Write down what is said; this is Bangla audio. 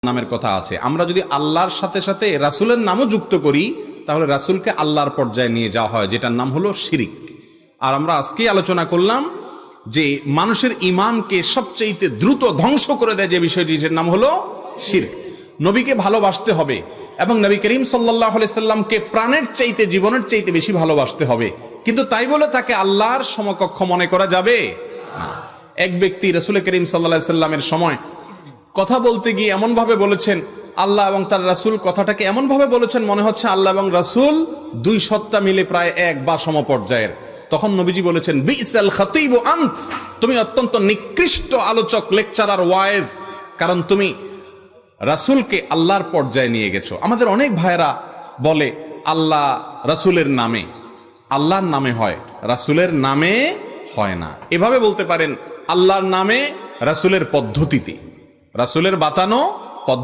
নামের কথা আছে। আমরা যদি আল্লাহর সাথে সাথে রাসূলের নামও যুক্ত করি তাহলে রাসূলকে আল্লাহর পর্যায়ে নিয়ে যাওয়া হয়, যেটার নাম হলো শিরিক। আর আমরা আজকেই আলোচনা করলাম যে মানুষের ঈমানকে সবচেয়ে দ্রুত ধ্বংস করে দেয় যে বিষয়টির নাম হলো শিরক। নবীকে ভালোবাসতে হবে এবং নবী করিম সাল্লাল্লাহু আলাইহি সাল্লামকে প্রাণের চাইতে, জীবনের চাইতে বেশি ভালোবাসতে হবে, কিন্তু তাই বলে তাকে আল্লাহর সমকক্ষ মনে করা যাবে না। এক ব্যক্তি রাসূল করিম সাল্লাল্লাহু আলাইহি সাল্লামের সময় কথা বলতে গিয়ে এমন ভাবে বলেছেন, আল্লাহ এবং তার রাসূল কথাটাকে এমন ভাবে বলেছেন মনে হচ্ছে আল্লাহ এবং রাসূল দুই সত্তা মিলে প্রায় এক বা সমপর্যায়ের। তখন নবীজি বলেছেন, বিসাল খাতিব আনত, তুমি অত্যন্ত নিকৃষ্ট আলোচক, লেকচারার, ওয়াইজ, কারণ তুমি রাসূলকে আল্লাহর পর্যায়ে নিয়ে গেছো। আমাদের অনেক ভাইরা বলে আল্লাহ রাসূলের নামে, আল্লাহর নামে হয়, রাসূলের নামে হয় না। এভাবে বলতে পারেন আল্লাহর নামে, রাসূলের পদ্ধতিতে, রাসূলের বাতানো